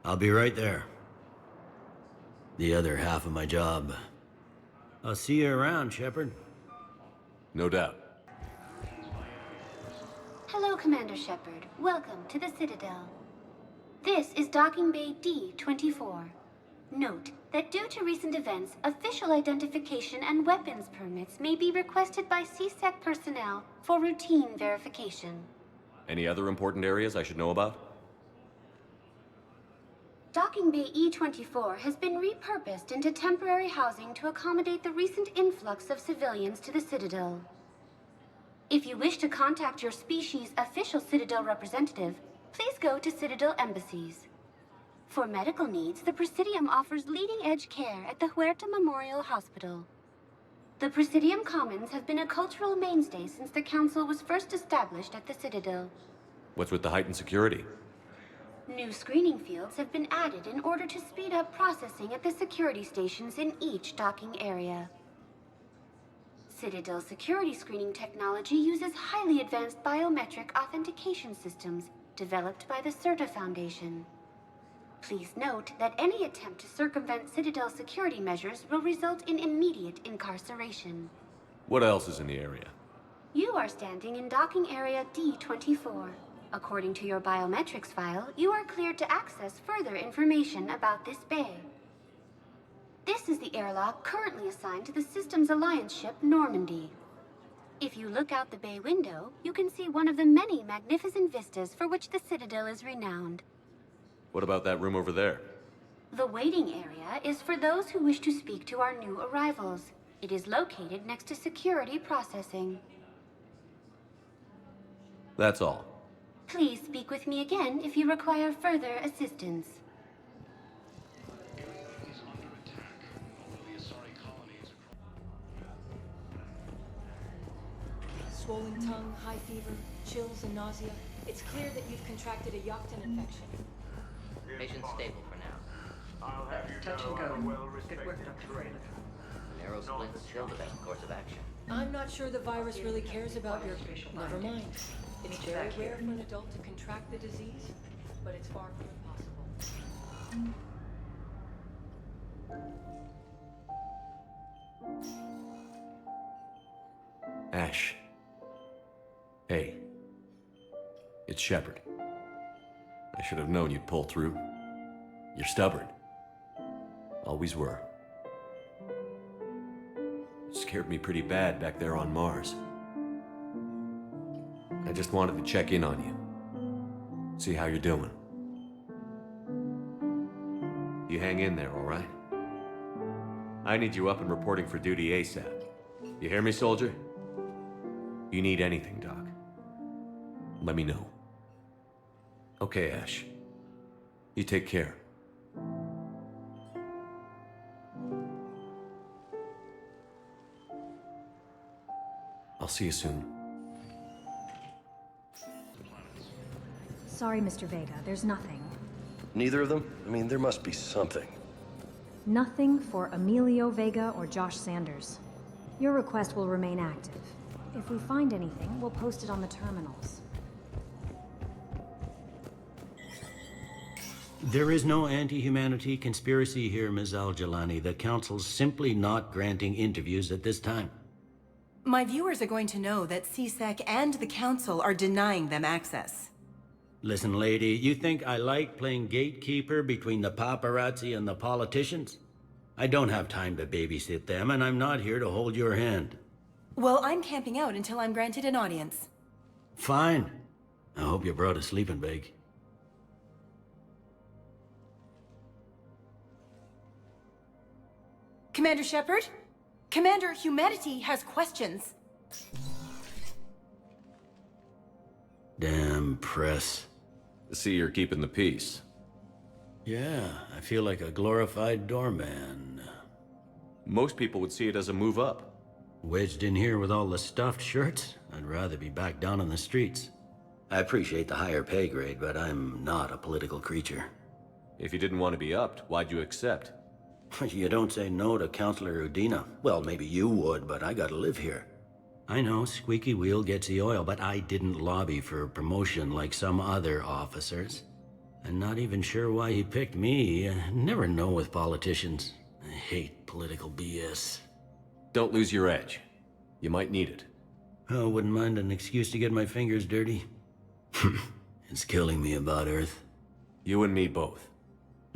I'll be right there. The other half of my job. I'll see you around, Shepard. No doubt. Hello, Commander Shepard. Welcome to the Citadel. This is Docking Bay D-24. Note that due to recent events, official identification and weapons permits may be requested by CSEC personnel for routine verification. Any other important areas I should know about? Docking Bay E-24 has been repurposed into temporary housing to accommodate the recent influx of civilians to the Citadel. If you wish to contact your species' official Citadel representative, please go to Citadel embassies. For medical needs, the Presidium offers leading-edge care at the Huerta Memorial Hospital. The Presidium Commons have been a cultural mainstay since the Council was first established at the Citadel. What's with the heightened security? New screening fields have been added in order to speed up processing at the security stations in each docking area. Citadel security screening technology uses highly advanced biometric authentication systems developed by the CERTA Foundation. Please note that any attempt to circumvent Citadel security measures will result in immediate incarceration. What else is in the area? You are standing in docking area D-24. According to your biometrics file, you are cleared to access further information about this bay. This is the airlock currently assigned to the Systems Alliance ship Normandy. If you look out the bay window, you can see one of the many magnificent vistas for which the Citadel is renowned. What about that room over there? The waiting area is for those who wish to speak to our new arrivals. It is located next to security processing. That's all. Please speak with me again if you require further assistance. Swollen tongue, high fever, chills and nausea. It's clear that you've contracted a Yachtin infection. Patient's stable for now. I'll have you Touch and go. Good work, Dr. Freeman. Narrow split is still the best course of action. I'm not sure the virus really cares about your... Never mind. It's very rare for an adult to contract the disease, but it's far from impossible. Ash. Hey. It's Shepard. I should have known you'd pull through. You're stubborn. Always were. It scared me pretty bad back there on Mars. I just wanted to check in on you. See how you're doing. You hang in there, all right? I need you up and reporting for duty ASAP. You hear me, soldier? You need anything, Doc. Let me know. Okay, Ash. You take care. I'll see you soon. Sorry, Mr. Vega, there's nothing. Neither of them? I mean, there must be something. Nothing for Emilio Vega or Josh Sanders. Your request will remain active. If we find anything, we'll post it on the terminals. There is no anti-humanity conspiracy here, Ms. Al-Jalani. The Council's simply not granting interviews at this time. My viewers are going to know that CSEC and the Council are denying them access. Listen, lady, you think I like playing gatekeeper between the paparazzi and the politicians? I don't have time to babysit them, and I'm not here to hold your hand. Well, I'm camping out until I'm granted an audience. Fine. I hope you brought a sleeping bag. Commander Shepard? Commander, humanity has questions. Damn press. See, you're keeping the peace. Yeah, I feel like a glorified doorman. Most people would see it as a move up. Wedged in here with all the stuffed shirts? I'd rather be back down on the streets. I appreciate the higher pay grade, but I'm not a political creature. If you didn't want to be upped, why'd you accept? You don't say no to Counselor Udina. Well, maybe you would, but I gotta live here. I know, squeaky wheel gets the oil, but I didn't lobby for promotion like some other officers. I'm not even sure why he picked me. I never know with politicians. I hate political BS. Don't lose your edge. You might need it. Oh, wouldn't mind an excuse to get my fingers dirty. It's killing me about Earth. You and me both.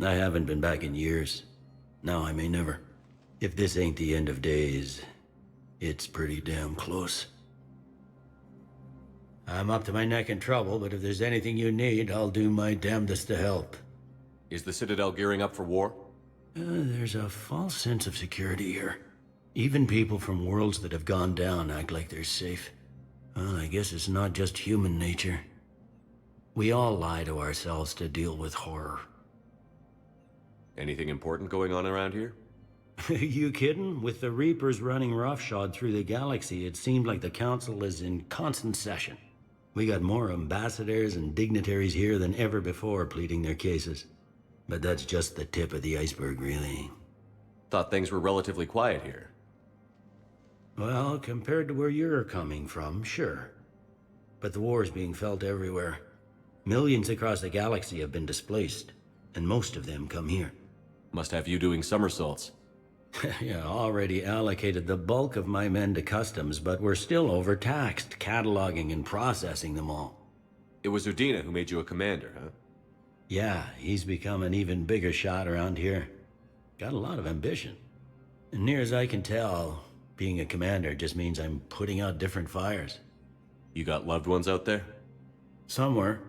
I haven't been back in years. Now I may never. If this ain't the end of days, it's pretty damn close. I'm up to my neck in trouble, but if there's anything you need, I'll do my damnedest to help. Is the Citadel gearing up for war? There's a false sense of security here. Even people from worlds that have gone down act like they're safe. Well, I guess it's not just human nature. We all lie to ourselves to deal with horror. Anything important going on around here? You kidding? With the Reapers running roughshod through the galaxy, it seemed like the Council is in constant session. We got more ambassadors and dignitaries here than ever before pleading their cases. But that's just the tip of the iceberg, really. Thought things were relatively quiet here. Well, compared to where you're coming from, sure. But the war's being felt everywhere. Millions across the galaxy have been displaced, and most of them come here. Must have you doing somersaults. Yeah, already allocated the bulk of my men to customs, but we're still overtaxed, cataloging and processing them all. It was Udina who made you a commander, huh? Yeah, he's become an even bigger shot around here. Got a lot of ambition. And near as I can tell, being a commander just means I'm putting out different fires. You got loved ones out there? Somewhere.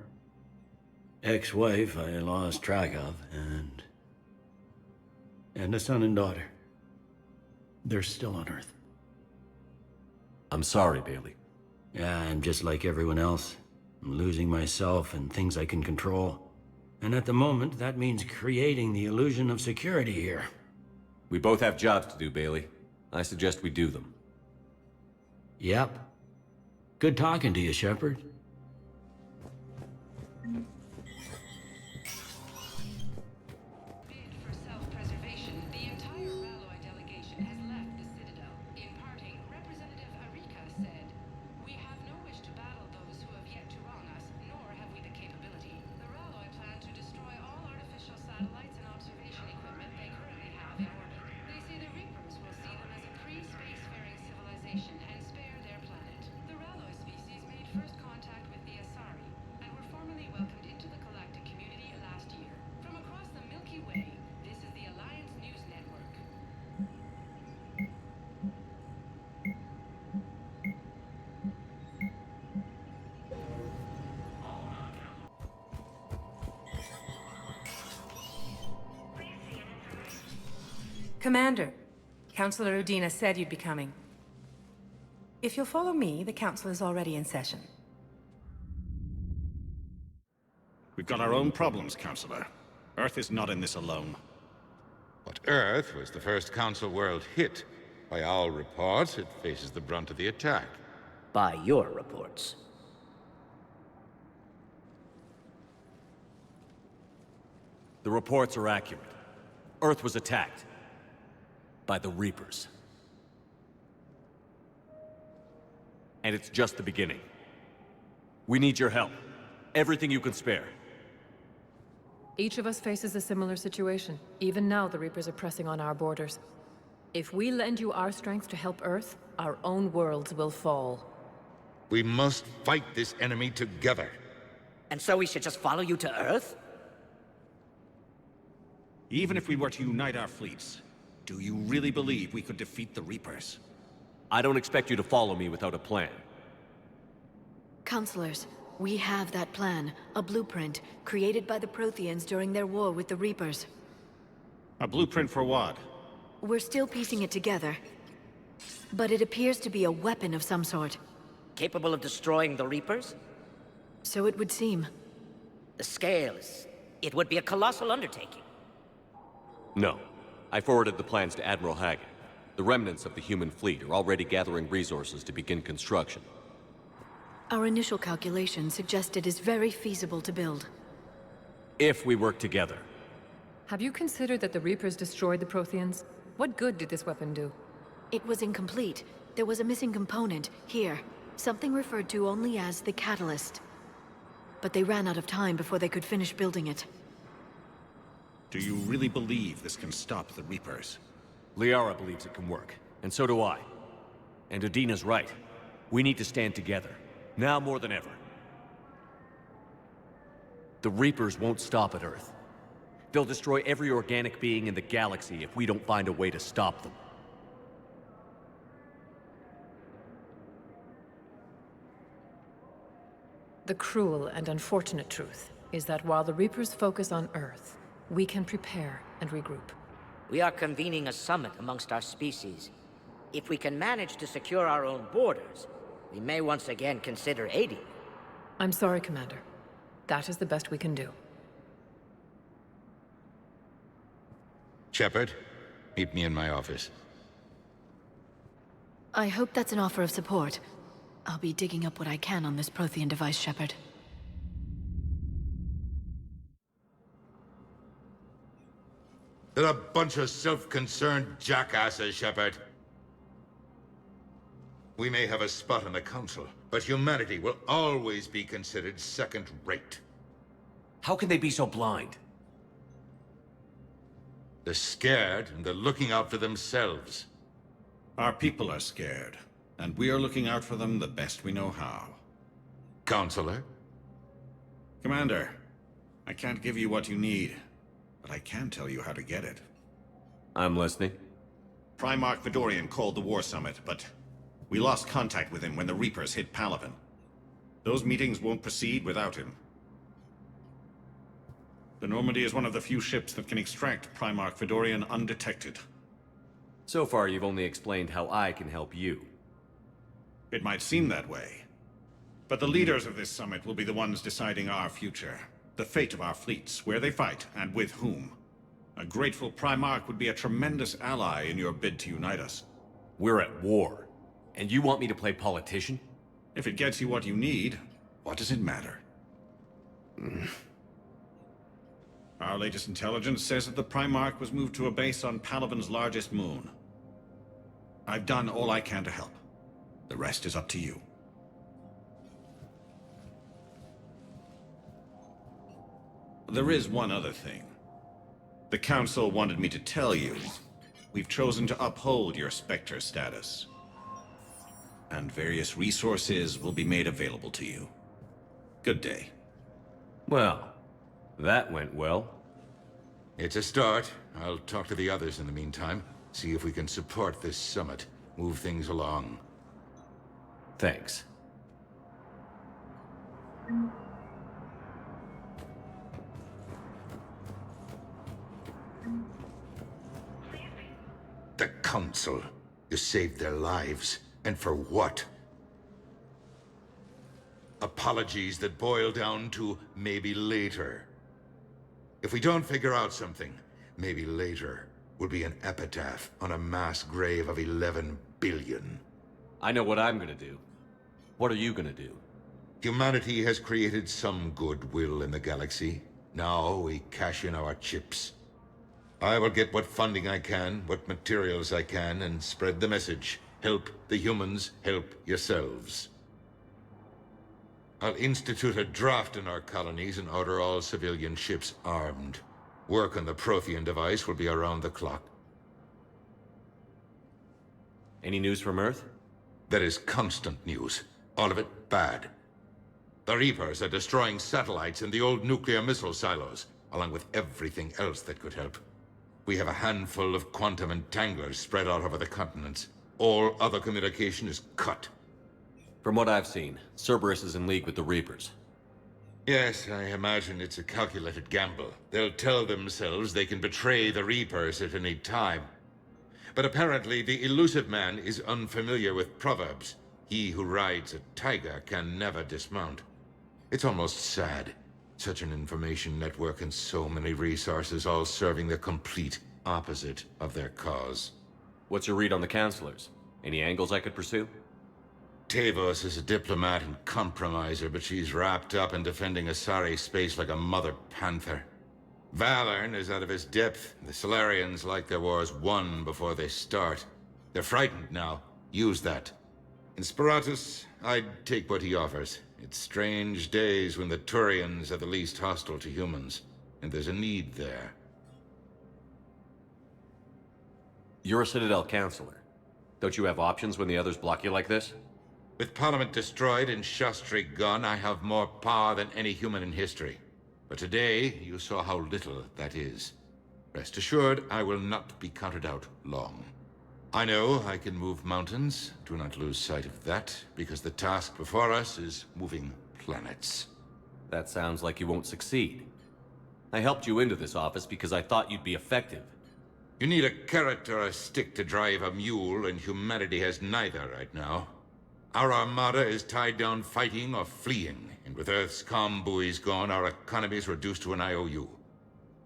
Ex-wife I lost track of, and a son and daughter. They're still on Earth. I'm sorry, Bailey. Yeah, I'm just like everyone else. I'm losing myself and things I can control. And at the moment, that means creating the illusion of security here. We both have jobs to do, Bailey. I suggest we do them. Yep. Good talking to you, Shepard. Commander, Councilor Udina said you'd be coming. If you'll follow me, the Council is already in session. We've got our own problems, Councilor. Earth is not in this alone. But Earth was the first Council world hit. By all reports, it faces the brunt of the attack. By your reports. The reports are accurate. Earth was attacked. By the Reapers. And it's just the beginning. We need your help. Everything you can spare. Each of us faces a similar situation. Even now, the Reapers are pressing on our borders. If we lend you our strength to help Earth, our own worlds will fall. We must fight this enemy together. And so we should just follow you to Earth? Even if we were to unite our fleets, do you really believe we could defeat the Reapers? I don't expect you to follow me without a plan. Counselors, we have that plan. A blueprint, created by the Protheans during their war with the Reapers. A blueprint for what? We're still piecing it together. But it appears to be a weapon of some sort. Capable of destroying the Reapers? So it would seem. The scale is... it would be a colossal undertaking. No. I forwarded the plans to Admiral Hagen. The remnants of the human fleet are already gathering resources to begin construction. Our initial calculations suggest it is very feasible to build. If we work together. Have you considered that the Reapers destroyed the Protheans? What good did this weapon do? It was incomplete. There was a missing component, here. Something referred to only as the catalyst. but they ran out of time before they could finish building it. Do you really believe this can stop the Reapers? Liara believes it can work, and so do I. And Udina's right. We need to stand together, now more than ever. The Reapers won't stop at Earth. They'll destroy every organic being in the galaxy if we don't find a way to stop them. The cruel and unfortunate truth is that while the Reapers focus on Earth, we can prepare and regroup. We are convening a summit amongst our species. If we can manage to secure our own borders, we may once again consider aiding you. I'm sorry, Commander. That is the best we can do. Shepard, meet me in my office. I hope that's an offer of support. I'll be digging up what I can on this Prothean device, Shepard. They're a bunch of self-concerned jackasses, Shepard. We may have a spot on the Council, but humanity will always be considered second-rate. How can they be so blind? They're scared, and they're looking out for themselves. Our people are scared, and we are looking out for them the best we know how. Counselor? Commander, I can't give you what you need, but I can tell you how to get it. I'm listening. Primarch Vidorian called the War Summit, but we lost contact with him when the Reapers hit Palaven. Those meetings won't proceed without him. The Normandy is one of the few ships that can extract Primarch Vidorian undetected. So far, you've only explained how I can help you. It might seem that way. But the leaders of this summit will be the ones deciding our future. The fate of our fleets, where they fight, and with whom. A grateful Primarch would be a tremendous ally in your bid to unite us. We're at war. And you want me to play politician? If it gets you what you need, what does it matter? Our latest intelligence says that the Primarch was moved to a base on Palaven's largest moon. I've done all I can to help. The rest is up to you. There is one other thing. The Council wanted me to tell you, we've chosen to uphold your Spectre status. And various resources will be made available to you. Good day. Well, that went well. It's a start. I'll talk to the others in the meantime. See if we can support this summit. Move things along. Thanks. The Council. You saved their lives. And for what? Apologies that boil down to maybe later. If we don't figure out something, maybe later will be an epitaph on a mass grave of 11 billion. I know what I'm gonna do. What are you gonna do? Humanity has created some goodwill in the galaxy. Now we cash in our chips. I will get what funding I can, what materials I can, and spread the message. Help the humans, help yourselves. I'll institute a draft in our colonies and order all civilian ships armed. Work on the Prothean device will be around the clock. Any news from Earth? There is constant news. All of it bad. The Reapers are destroying satellites and the old nuclear missile silos, along with everything else that could help. We have a handful of quantum entanglers spread out over the continents. All other communication is cut. From what I've seen, Cerberus is in league with the Reapers. Yes, I imagine it's a calculated gamble. They'll tell themselves they can betray the Reapers at any time. But apparently the elusive man is unfamiliar with proverbs. He who rides a tiger can never dismount. It's almost sad. Such an information network and so many resources all serving the complete opposite of their cause. What's your read on the counselors? Any angles I could pursue? Tavos is a diplomat and compromiser, but she's wrapped up in defending Asari space like a mother panther. Valorn is out of his depth. The Solarians like their wars won before they start. They're frightened now. Use that. In Sparatus, I'd take what he offers. It's strange days when the Turians are the least hostile to humans, and there's a need there. You're a Citadel counselor. Don't you have options when the others block you like this? With Parliament destroyed and Shastri gone, I have more power than any human in history. But today, you saw how little that is. Rest assured, I will not be counted out long. I know I can move mountains. Do not lose sight of that, because the task before us is moving planets. That sounds like you won't succeed. I helped you into this office because I thought you'd be effective. You need a carrot or a stick to drive a mule, and humanity has neither right now. Our armada is tied down fighting or fleeing, and with Earth's comm buoys gone, our economy is reduced to an IOU.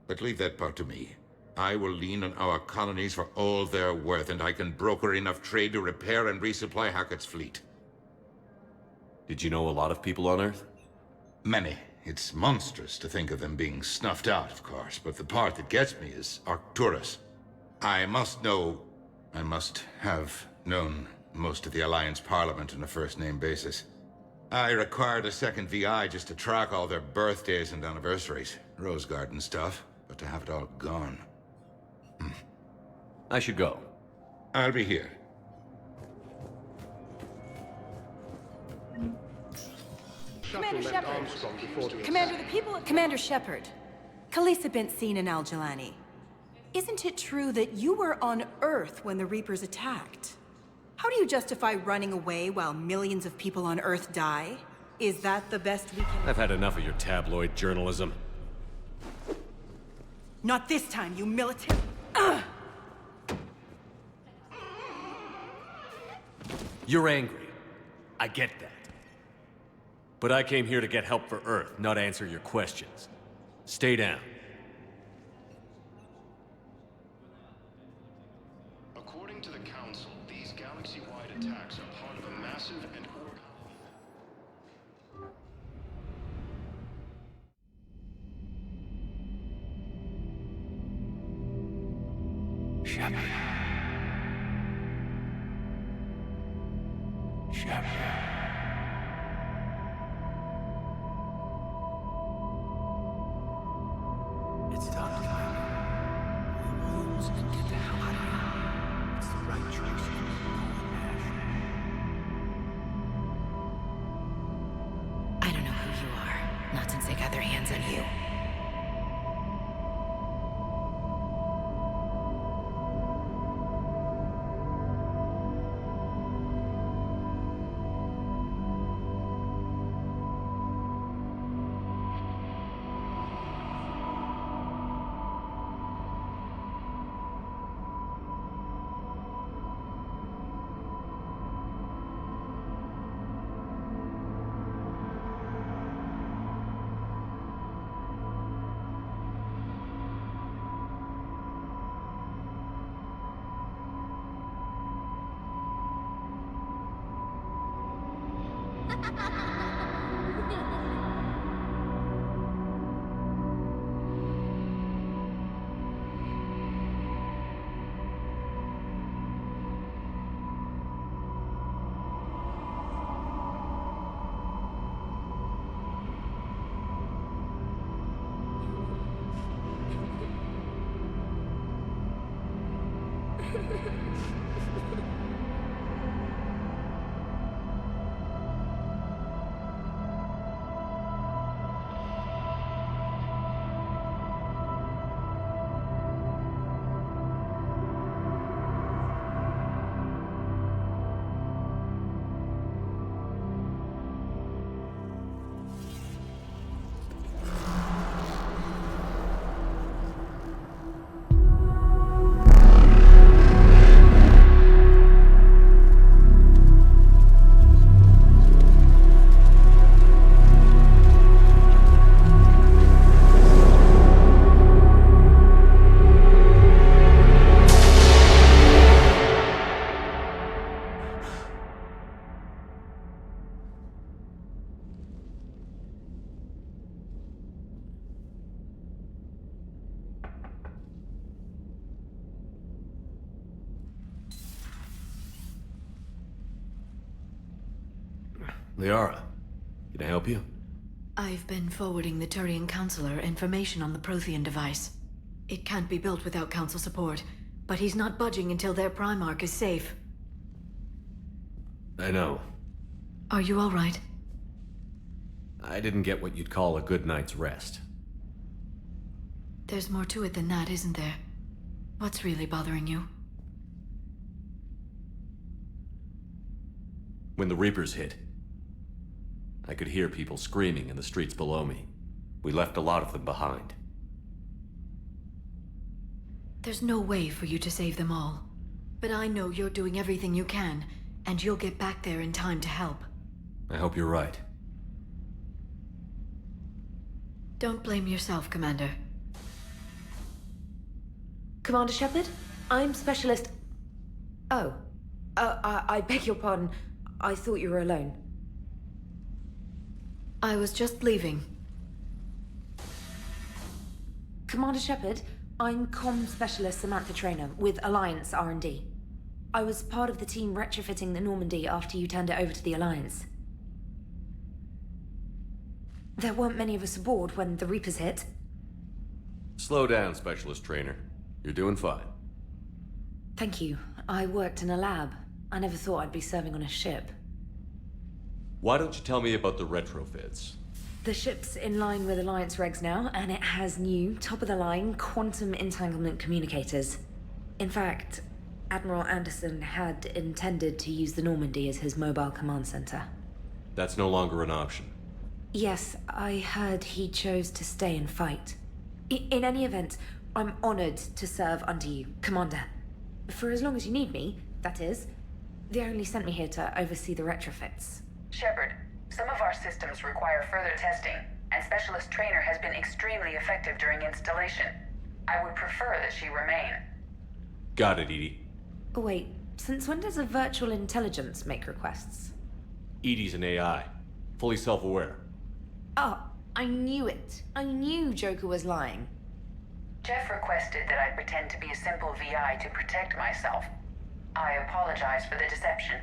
But leave that part to me. I will lean on our colonies for all they're worth, and I can broker enough trade to repair and resupply Hackett's fleet. Did you know a lot of people on Earth? Many. It's monstrous to think of them being snuffed out, of course, but the part that gets me is Arcturus. I must have known most of the Alliance Parliament on a first-name basis. I required a second VI just to track all their birthdays and anniversaries. Rose Garden stuff, but to have it all gone. I should go. I'll be here. Commander Shepard. Commander Shepard. Khalisah bint Seen and Al-Jalani. Isn't it true that you were on Earth when the Reapers attacked? How do you justify running away while millions of people on Earth die? Is that the best we can... I've had enough of your tabloid journalism. Not this time, you military... You're angry. I get that. But I came here to get help for Earth, not answer your questions. Stay down. According to the Council, these galaxy-wide attacks are part of a massive and Shepard. It's done, Commander. Williams can get the hell out of here. It's the right choice. I don't know who you are. Not since they got their hands on you. Liara, Can I help you? I've been forwarding the Turian Counselor information on the Prothean device. It can't be built without Council support, but he's not budging until their Primarch is safe. I know. Are you all right? I didn't get what you'd call a good night's rest. There's more to it than that, isn't there? What's really bothering you? When the Reapers hit, I could hear people screaming in the streets below me. We left a lot of them behind. There's no way for you to save them all. But I know you're doing everything you can, and you'll get back there in time to help. I hope you're right. Don't blame yourself, Commander. Commander Shepard, I'm Specialist... Oh. I beg your pardon. I thought you were alone. I was just leaving. Commander Shepard, I'm Comm Specialist Samantha Traynor with Alliance R&D. I was part of the team retrofitting the Normandy after you turned it over to the Alliance. There weren't many of us aboard when the Reapers hit. Slow down, Specialist Trainer. You're doing fine. Thank you. I worked in a lab. I never thought I'd be serving on a ship. Why don't you tell me about the retrofits? The ship's in line with Alliance regs now, and it has new, top-of-the-line, quantum entanglement communicators. In fact, Admiral Anderson had intended to use the Normandy as his mobile command center. That's no longer an option. Yes, I heard he chose to stay and fight. In any event, I'm honored to serve under you, Commander. For as long as you need me, that is. They only sent me here to oversee the retrofits. Shepard, some of our systems require further testing, and Specialist Trainer has been extremely effective during installation. I would prefer that she remain. Got it, Edie. Oh, wait, since when does a virtual intelligence make requests? Edie's an AI. Fully self-aware. Oh, I knew it. I knew Joker was lying. Jeff requested that I pretend to be a simple VI to protect myself. I apologize for the deception.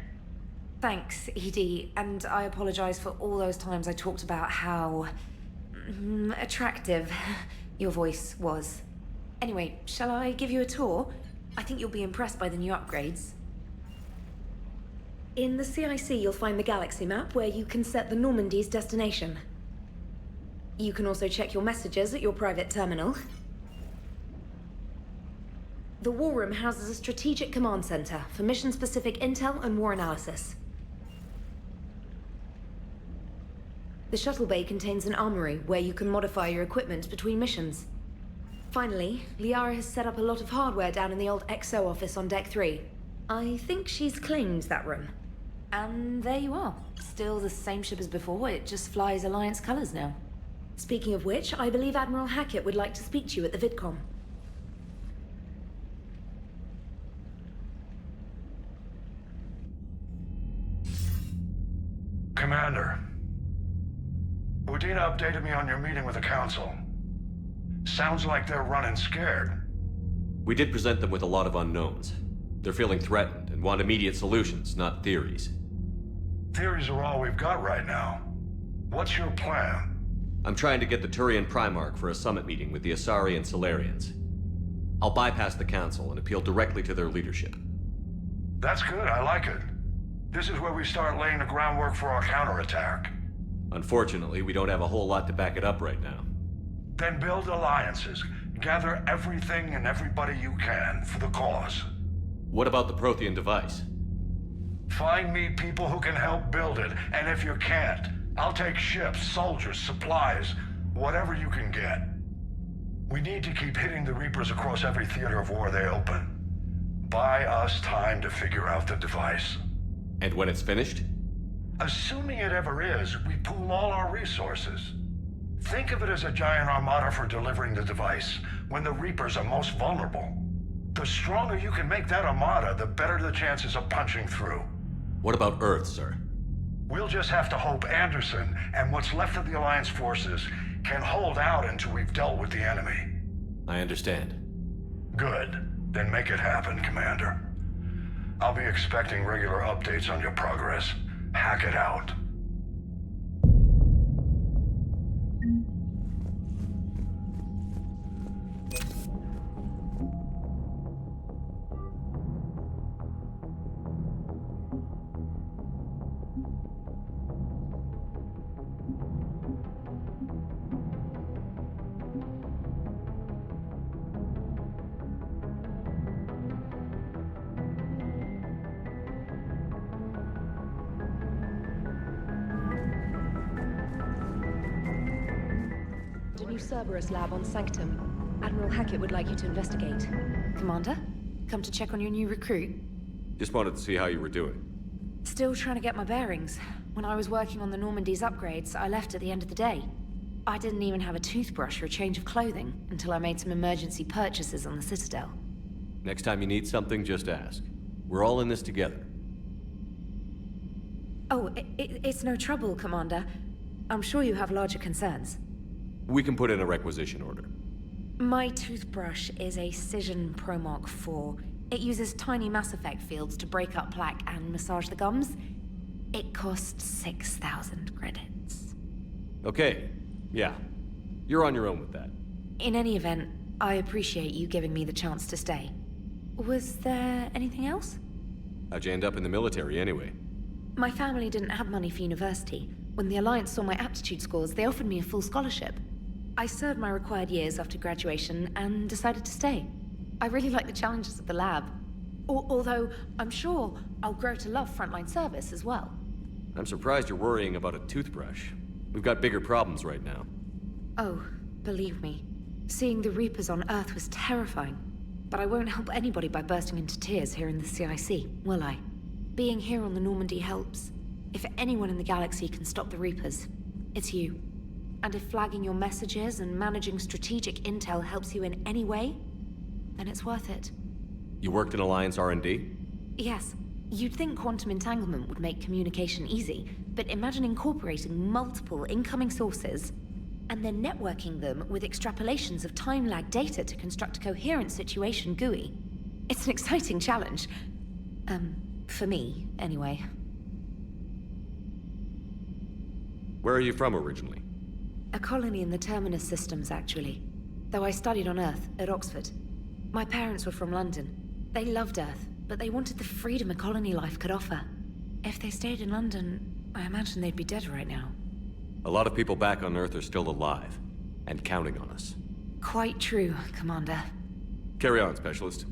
Thanks, Edie, and I apologize for all those times I talked about how... attractive your voice was. Anyway, shall I give you a tour? I think you'll be impressed by the new upgrades. In the CIC, you'll find the galaxy map where you can set the Normandy's destination. You can also check your messages at your private terminal. The War Room houses a strategic command center for mission-specific intel and war analysis. The shuttle bay contains an armory where you can modify your equipment between missions. Finally, Liara has set up a lot of hardware down in the old XO office on Deck 3. I think she's claimed that room. And there you are. Still the same ship as before, it just flies Alliance colors now. Speaking of which, I believe Admiral Hackett would like to speak to you at the VidCom. Commander, Udina updated me on your meeting with the Council. Sounds like they're running scared. We did present them with a lot of unknowns. They're feeling threatened and want immediate solutions, not theories. Theories are all we've got right now. What's your plan? I'm trying to get the Turian Primarch for a summit meeting with the Asari and Solarians. I'll bypass the Council and appeal directly to their leadership. That's good, I like it. This is where we start laying the groundwork for our counterattack. Unfortunately, we don't have a whole lot to back it up right now. Then build alliances. Gather everything and everybody you can for the cause. What about the Prothean device? Find me people who can help build it, and if you can't, I'll take ships, soldiers, supplies, whatever you can get. We need to keep hitting the Reapers across every theater of war they open. Buy us time to figure out the device. And when it's finished? Assuming it ever is, we pool all our resources. Think of it as a giant armada for delivering the device, when the Reapers are most vulnerable. The stronger you can make that armada, the better the chances of punching through. What about Earth, sir? We'll just have to hope Anderson and what's left of the Alliance forces can hold out until we've dealt with the enemy. I understand. Good. Then make it happen, Commander. I'll be expecting regular updates on your progress. Hack it out. Cerberus lab on Sanctum. Admiral Hackett would like you to investigate. Commander, come to check on your new recruit. Just wanted to see how you were doing. Still trying to get my bearings. When I was working on the Normandy's upgrades, I left at the end of the day. I didn't even have a toothbrush or a change of clothing until I made some emergency purchases on the Citadel. Next time you need something, just ask. We're all in this together. Oh, it's no trouble, Commander. I'm sure you have larger concerns. We can put in a requisition order. My toothbrush is a Cision Pro Mark IV. It uses tiny Mass Effect fields to break up plaque and massage the gums. It costs 6,000 credits. Okay, yeah. You're on your own with that. In any event, I appreciate you giving me the chance to stay. Was there anything else? How'd you end up in the military anyway? My family didn't have money for university. When the Alliance saw my aptitude scores, they offered me a full scholarship. I served my required years after graduation and decided to stay. I really like the challenges of the lab. Although, I'm sure I'll grow to love frontline service as well. I'm surprised you're worrying about a toothbrush. We've got bigger problems right now. Oh, believe me. Seeing the Reapers on Earth was terrifying. But I won't help anybody by bursting into tears here in the CIC, will I? Being here on the Normandy helps. If anyone in the galaxy can stop the Reapers, it's you. And if flagging your messages and managing strategic intel helps you in any way, then it's worth it. You worked in Alliance R&D? Yes. You'd think quantum entanglement would make communication easy, but imagine incorporating multiple incoming sources and then networking them with extrapolations of time-lag data to construct a coherent situation GUI. It's an exciting challenge. For me, anyway. Where are you from originally? A colony in the Terminus systems, actually. Though I studied on Earth, at Oxford. My parents were from London. They loved Earth, but they wanted the freedom a colony life could offer. If they stayed in London, I imagine they'd be dead right now. A lot of people back on Earth are still alive, and counting on us. Quite true, Commander. Carry on, Specialist.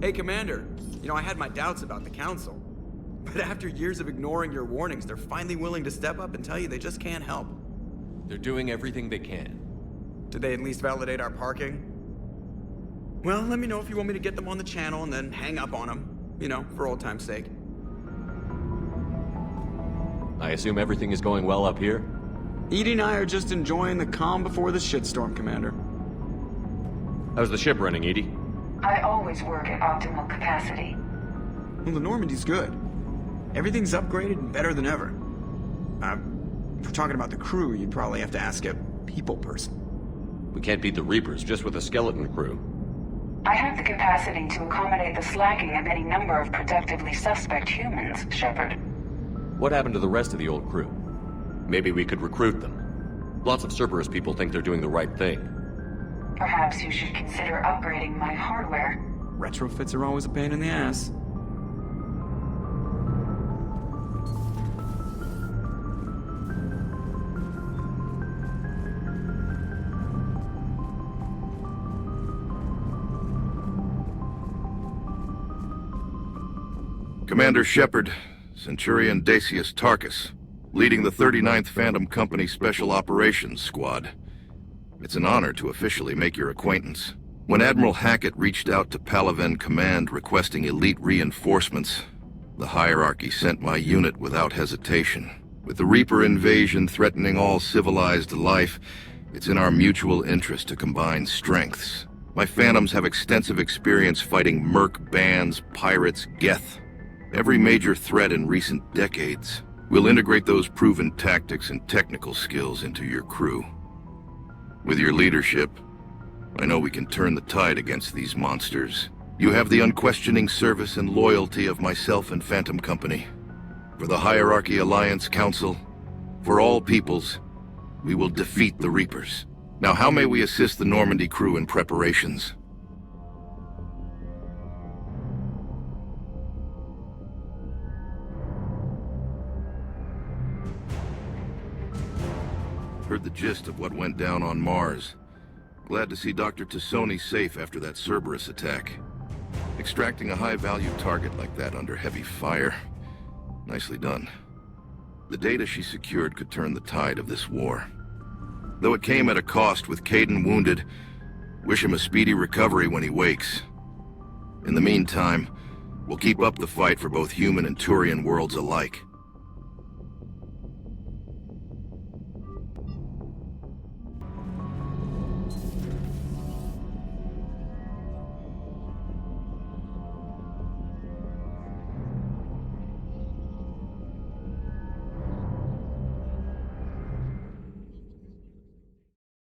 Hey, Commander. You know, I had my doubts about the Council. But after years of ignoring your warnings, they're finally willing to step up and tell you they just can't help. They're doing everything they can. Did they at least validate our parking? Well, let me know if you want me to get them on the channel and then hang up on them. You know, for old time's sake. I assume everything is going well up here? Edie and I are just enjoying the calm before the shitstorm, Commander. How's the ship running, Edie? I always work at optimal capacity. Well, the Normandy's good. Everything's upgraded and better than ever. If we're talking about the crew, you'd probably have to ask a people person. We can't beat the Reapers just with a skeleton crew. I have the capacity to accommodate the slacking of any number of productively suspect humans, Shepard. What happened to the rest of the old crew? Maybe we could recruit them. Lots of Cerberus people think they're doing the right thing. Perhaps you should consider upgrading my hardware. Retrofits are always a pain in the ass. Commander Shepard, Centurion Dacius Tarkus, leading the 39th Phantom Company Special Operations Squad. It's an honor to officially make your acquaintance. When Admiral Hackett reached out to Palaven Command requesting elite reinforcements, the hierarchy sent my unit without hesitation. With the Reaper invasion threatening all civilized life, it's in our mutual interest to combine strengths. My Phantoms have extensive experience fighting merc bands, pirates, Geth. Every major threat in recent decades. We'll integrate those proven tactics and technical skills into your crew. With your leadership, I know we can turn the tide against these monsters. You have the unquestioning service and loyalty of myself and Phantom Company. For the Hierarchy Alliance Council, for all peoples, we will defeat the Reapers. Now, how may we assist the Normandy crew in preparations? Heard the gist of what went down on Mars. Glad to see Dr. Tassoni safe after that Cerberus attack. Extracting a high-value target like that under heavy fire. Nicely done. The data she secured could turn the tide of this war. Though it came at a cost with Caden wounded, wish him a speedy recovery when he wakes. In the meantime, we'll keep up the fight for both human and Turian worlds alike.